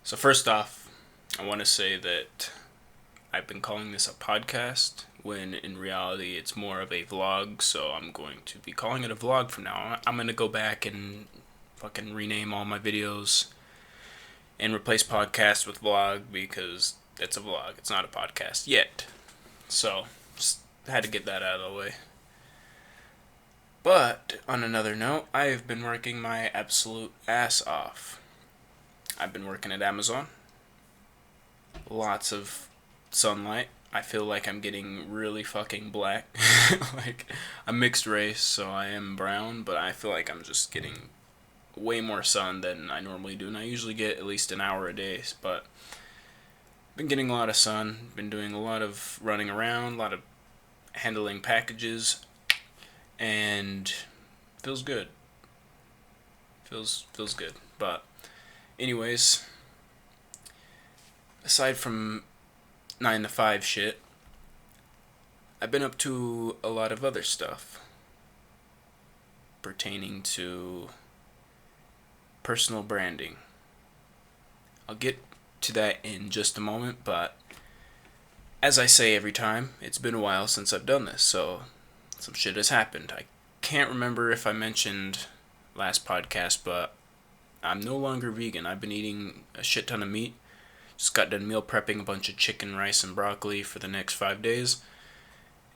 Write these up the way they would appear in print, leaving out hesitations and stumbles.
So first off, I want to say that I've been calling this a podcast when in reality it's more of a vlog, so I'm going to be calling it a vlog from now on. I'm going to go back and fucking rename all my videos and replace podcast with vlog because it's a vlog. It's not a podcast yet. So, just had to get that out of the way. But, on another note, I have been working my absolute ass off. I've been working at Amazon. Lots of sunlight. I feel like I'm getting really fucking black. Like, I'm mixed race, so I am brown, but I feel like I'm just getting way more sun than I normally do. And I usually get at least an hour a day, but been getting a lot of sun. Been doing a lot of running around, a lot of handling packages, and feels good. Feels good. But anyways, aside from 9 to 5 shit, I've been up to a lot of other stuff pertaining to personal branding. I'll get to that in just a moment, but as I say every time, it's been a while since I've done this, so some shit has happened. I can't remember if I mentioned last podcast, but I'm no longer vegan. I've been eating a shit ton of meat. Just got done meal prepping a bunch of chicken, rice, and broccoli for the next 5 days.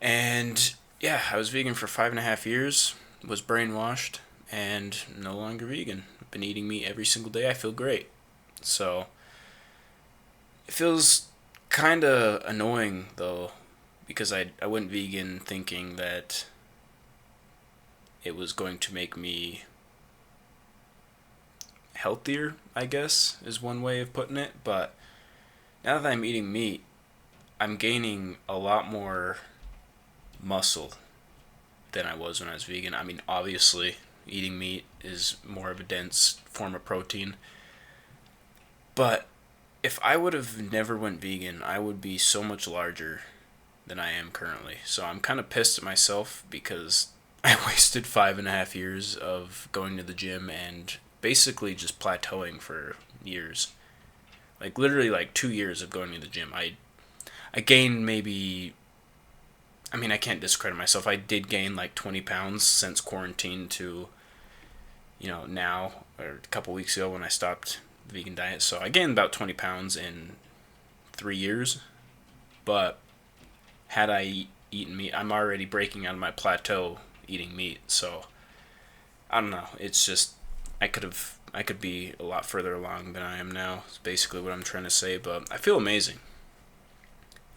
And yeah, I was vegan for 5.5 years, was brainwashed, and no longer vegan. I've been eating meat every single day. I feel great. So, it feels kind of annoying, though, because I went vegan thinking that it was going to make me healthier, I guess, is one way of putting it. But now that I'm eating meat, I'm gaining a lot more muscle than I was when I was vegan. I mean, obviously, eating meat is more of a dense form of protein. But if I would have never went vegan, I would be so much larger than I am currently. So I'm kind of pissed at myself because I wasted 5.5 years of going to the gym and basically just plateauing for years. Like literally like 2 years of going to the gym. I gained maybe, I mean, I can't discredit myself. I did gain like 20 pounds since quarantine to, now, or a couple weeks ago when I stopped the vegan diet. So I gained about 20 pounds in 3 years. But had I eaten meat, I'm already breaking out of my plateau eating meat. So I don't know. It's just, I could be a lot further along than I am now. It's basically what I'm trying to say. But I feel amazing.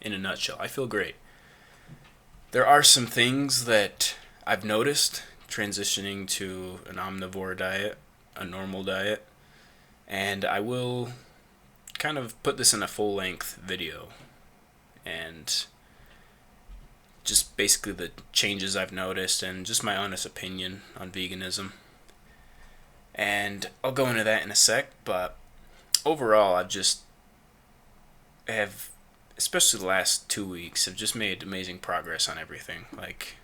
In a nutshell, I feel great. There are some things that I've noticed transitioning to an omnivore diet, a normal diet, and I will kind of put this in a full-length video and just basically the changes I've noticed and just my honest opinion on veganism. And I'll go into that in a sec, but overall I have, especially the last 2 weeks, have just made amazing progress on everything. Like,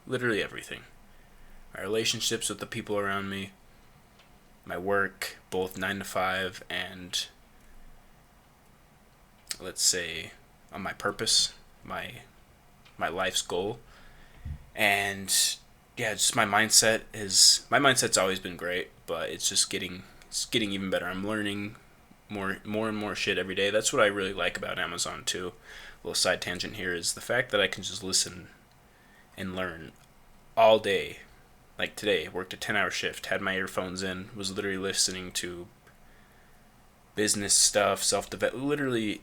literally everything. My relationships with the people around me, my work, both 9 to 5, and let's say on my purpose, my life's goal. And yeah, just my mindset's always been great, but it's getting even better. I'm learning more and more shit every day. That's what I really like about Amazon too. A little side tangent here is the fact that I can just listen and learn all day. Like today, worked a 10-hour shift, had my earphones in, was literally listening to business stuff, self-development, literally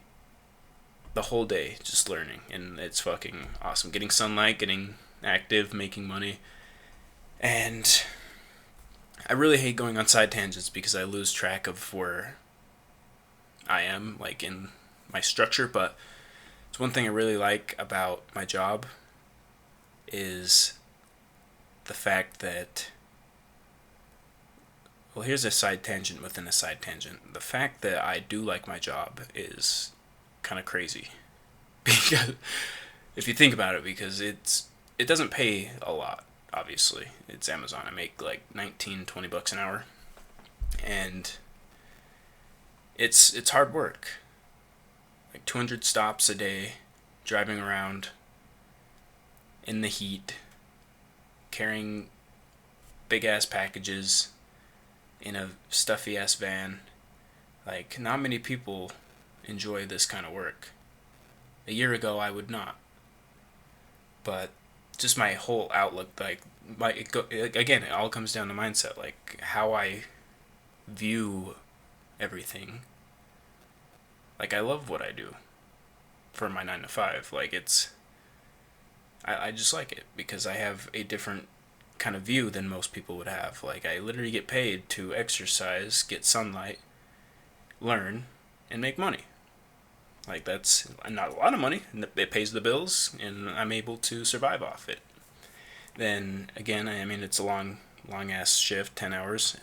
the whole day just learning, and it's fucking awesome. Getting sunlight, getting active, making money. And I really hate going on side tangents because I lose track of where I am, like in my structure, but it's one thing I really like about my job is the fact that, well, here's a side tangent within a side tangent. The fact that I do like my job is kind of crazy. Because if you think about it, because it doesn't pay a lot, obviously. It's Amazon. I make like $19-20 an hour. And it's hard work. Like 200 stops a day, driving around in the heat, carrying big ass packages in a stuffy ass van. Like, not many people enjoy this kind of work. A year ago, I would not. But just my whole outlook, like, again, it all comes down to mindset. Like, how I view everything. Like, I love what I do for my 9 to 5. Like, I just like it because I have a different kind of view than most people would have. Like, I literally get paid to exercise, get sunlight, learn, and make money. Like, that's not a lot of money. It pays the bills, and I'm able to survive off it. Then, again, I mean, it's a long ass shift, 10 hours.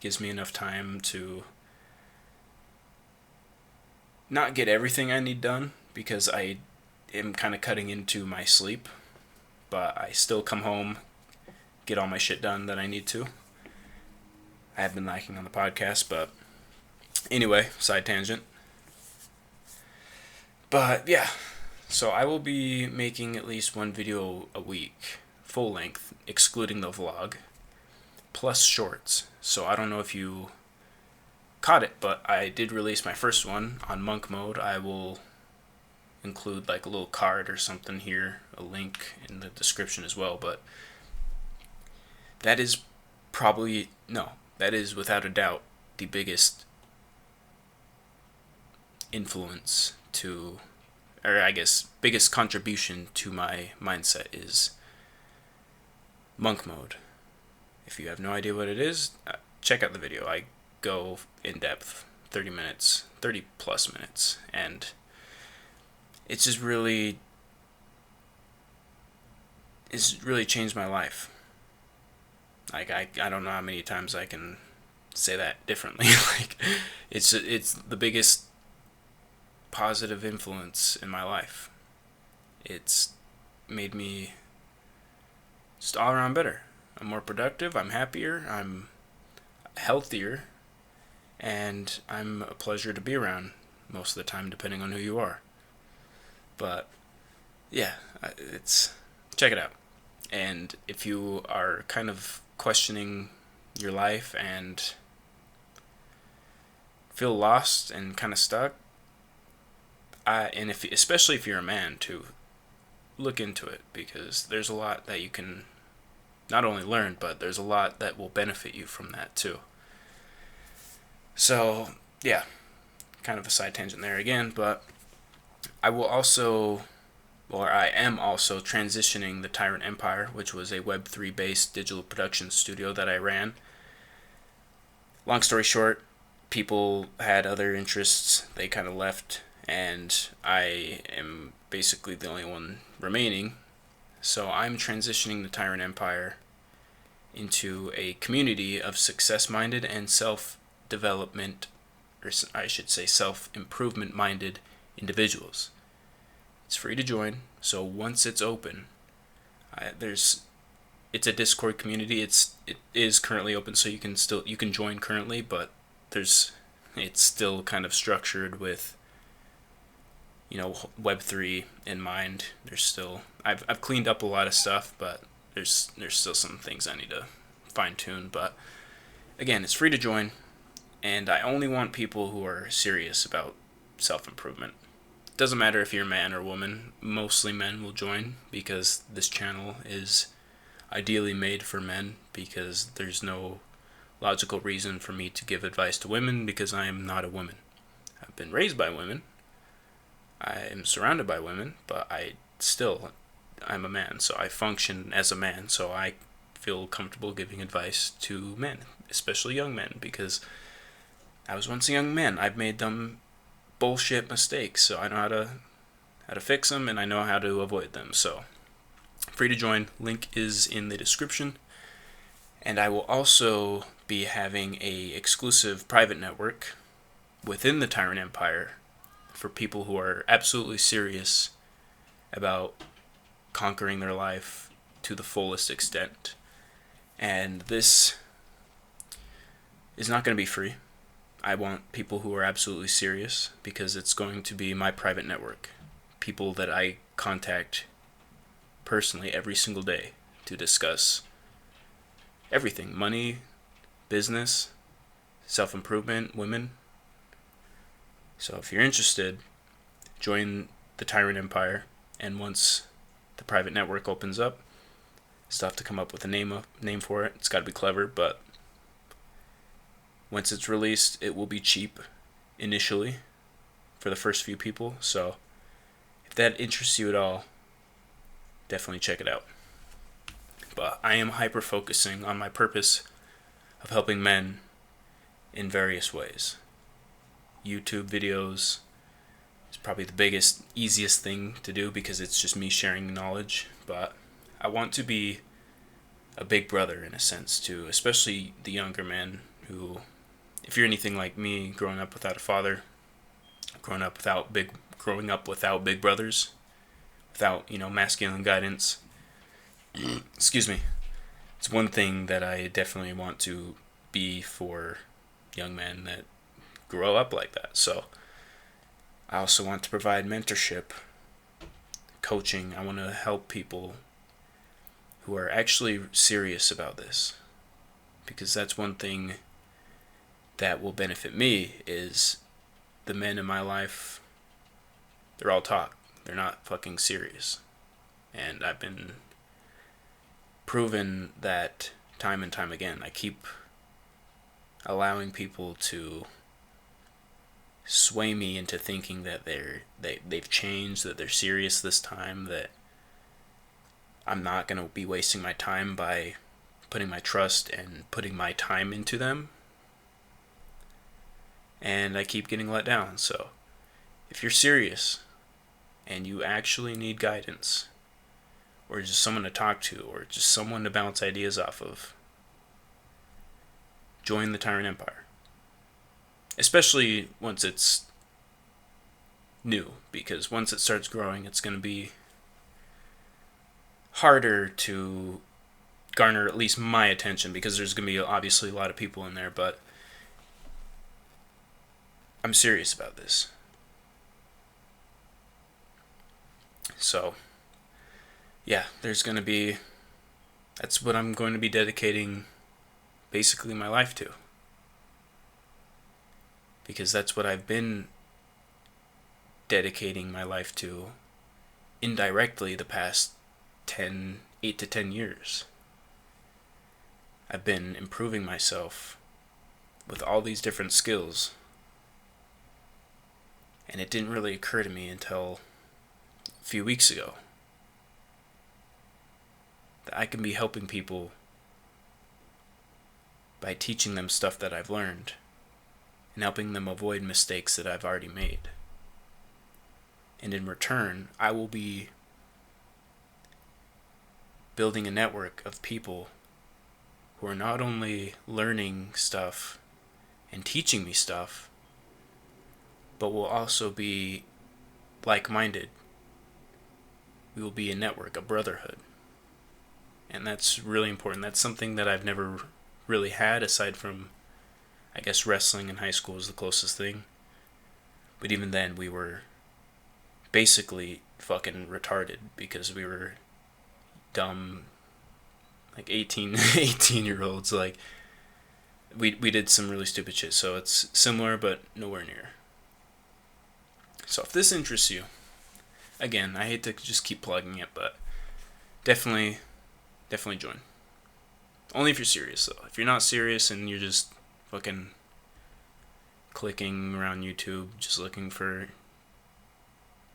Gives me enough time to not get everything I need done because I am kind of cutting into my sleep. But I still come home, get all my shit done that I need to. I have been lacking on the podcast, but anyway, side tangent. But yeah, so I will be making at least one video a week, full length, excluding the vlog, plus shorts. So I don't know if you caught it, but I did release my first one on monk mode. I will include like a little card or something here, a link in the description as well, but that is without a doubt the biggest influence to, or I guess biggest contribution to my mindset is monk mode. If you have no idea what it is, check out the video. I go in depth, 30 plus minutes, and it's really changed my life. Like, I don't know how many times I can say that differently. Like, it's the biggest positive influence in my life. It's made me just all around better. I'm more productive, I'm happier, I'm healthier, and I'm a pleasure to be around most of the time, depending on who you are. But yeah, check it out. And if you are kind of questioning your life and feel lost and kind of stuck, especially if you're a man too, look into it, because there's a lot that you can not only learn, but there's a lot that will benefit you from that too. So yeah, kind of a side tangent there again, but I am also transitioning the TYRANT Empire, which was a Web3 based digital production studio that I ran. Long story short, people had other interests, they kind of left, and I am basically the only one remaining. So I'm transitioning the TYRANT Empire into a community of success-minded and self-development, or I should say self-improvement minded individuals. It's free to join, so once it's open, it's a Discord community. It is currently open, so you can join currently, but it's still kind of structured with, Web3 in mind. I've cleaned up a lot of stuff, but there's still some things I need to fine tune. But again, it's free to join, and I only want people who are serious about self improvement. Doesn't matter if you're a man or woman. Mostly men will join, because this channel is ideally made for men, because there's no logical reason for me to give advice to women, because I am not a woman. I've been raised by women. I am surrounded by women, but I'm a man, so I function as a man, so I feel comfortable giving advice to men, especially young men, because I was once a young man. I've made them bullshit mistakes, so I know how to fix them, and I know how to avoid them. So free to join, link is in the description. And I will also be having a exclusive private network within the TYRANT Empire for people who are absolutely serious about conquering their life to the fullest extent. And this is not going to be free. I want people who are absolutely serious, because it's going to be my private network. People that I contact personally every single day to discuss everything: money, business, self improvement, women. So if you're interested, join the Tyrant Empire, and once the private network opens up, still have to come up with a name for it. It's got to be clever, but once it's released, it will be cheap initially for the first few people. So if that interests you at all, definitely check it out. But I am hyper focusing on my purpose of helping men in various ways. YouTube videos is probably the biggest, easiest thing to do because it's just me sharing knowledge. But I want to be a big brother in a sense too, especially the younger men who, if you're anything like me, growing up without a father, growing up without big brothers, without, masculine guidance. Excuse me. It's one thing that I definitely want to be for young men that grow up like that. So I also want to provide mentorship, coaching. I want to help people who are actually serious about this, because that's one thing that will benefit me is the men in my life, they're all talk. They're not fucking serious. And I've been proven that time and time again. I keep allowing people to sway me into thinking that they've changed, that they're serious this time, that I'm not going to be wasting my time by putting my trust and putting my time into them. And I keep getting let down. So if you're serious and you actually need guidance, or just someone to talk to, or just someone to bounce ideas off of, join the Tyrant Empire. Especially once it's new, because once it starts growing, it's going to be harder to garner at least my attention, because there's going to be obviously a lot of people in there, but I'm serious about this. So yeah, that's what I'm going to be dedicating basically my life to. Because that's what I've been dedicating my life to indirectly the past 8 to 10 years. I've been improving myself with all these different skills. And it didn't really occur to me until a few weeks ago that I can be helping people by teaching them stuff that I've learned and helping them avoid mistakes that I've already made. And in return, I will be building a network of people who are not only learning stuff and teaching me stuff, but will also be like-minded. We will be a network, a brotherhood. And that's really important. That's something that I've never really had, aside from, I guess, wrestling in high school is the closest thing. But even then, we were basically fucking retarded because we were dumb, like 18-year-olds. Like, we did some really stupid shit. So it's similar, but nowhere near. So if this interests you, again, I hate to just keep plugging it, but definitely join. Only if you're serious, though. If you're not serious and you're just fucking clicking around YouTube, just looking for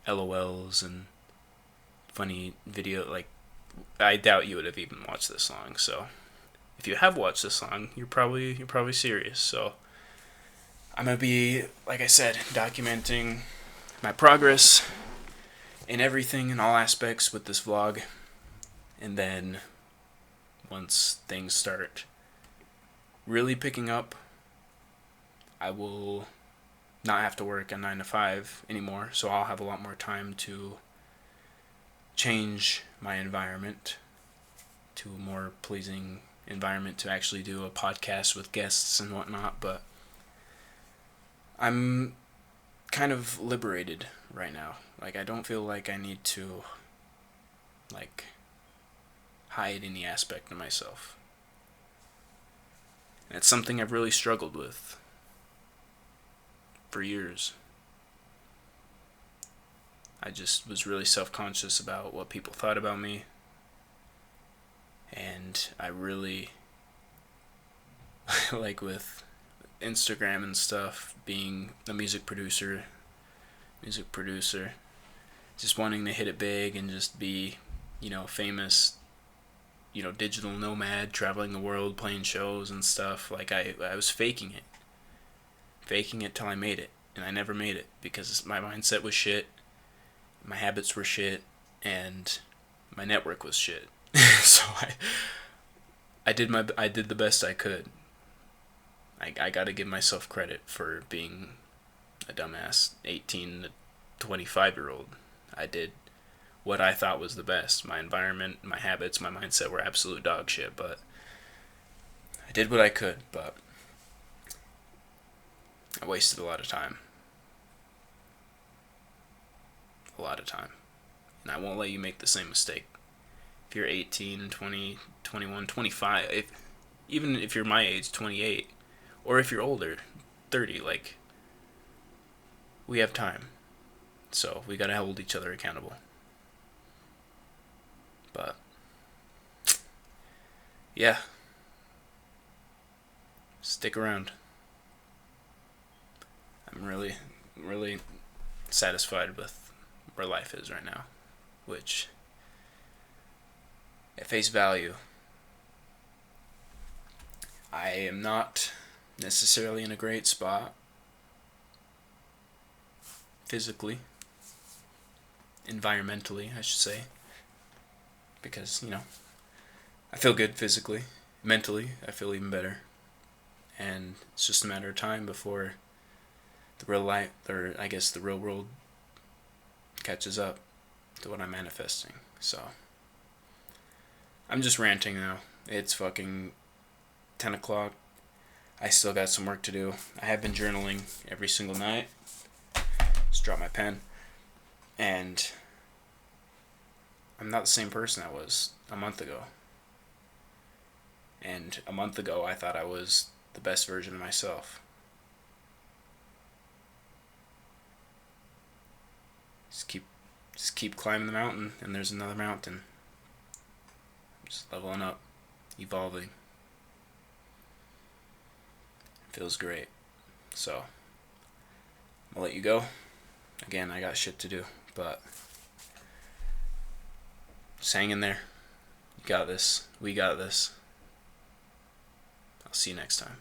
LOLs and funny video, like, I doubt you would have even watched this long. So if you have watched this long, you're probably serious. So I'm gonna be, like I said, documenting my progress in everything, in all aspects with this vlog. And then once things start really picking up, I will not have to work a 9 to 5 anymore, so I'll have a lot more time to change my environment to a more pleasing environment to actually do a podcast with guests and whatnot. But I'm kind of liberated right now. Like, I don't feel like I need to, like, hide any aspect of myself. And it's something I've really struggled with for years. I just was really self-conscious about what people thought about me, and I really like with Instagram and stuff, being a music producer, just wanting to hit it big and just be, famous, digital nomad, traveling the world, playing shows and stuff. Like I was faking it till I made it, and I never made it because my mindset was shit, my habits were shit, and my network was shit. So I did the best I could. I gotta give myself credit for being a dumbass 18 to 25-year-old. I did what I thought was the best. My environment, my habits, my mindset were absolute dog shit, but I did what I could, but I wasted a lot of time. A lot of time. And I won't let you make the same mistake. If you're 18, 20, 21, 25, even if you're my age, 28, or if you're older, 30, like, we have time. So we gotta hold each other accountable. But, yeah, stick around. I'm really, really satisfied with where life is right now, which, at face value, I am not necessarily in a great spot physically, environmentally, I should say, because, I feel good physically. Mentally, I feel even better. And it's just a matter of time before the real life, or I guess the real world, catches up to what I'm manifesting. So, I'm just ranting now. It's fucking 10 o'clock. I still got some work to do. I have been journaling every single night. Just drop my pen. And I'm not the same person I was a month ago. And a month ago, I thought I was the best version of myself. Just keep climbing the mountain, and there's another mountain. Just leveling up, evolving. Feels great. So, I'll let you go. Again, I got shit to do, but just hang in there. You got this. We got this. I'll see you next time.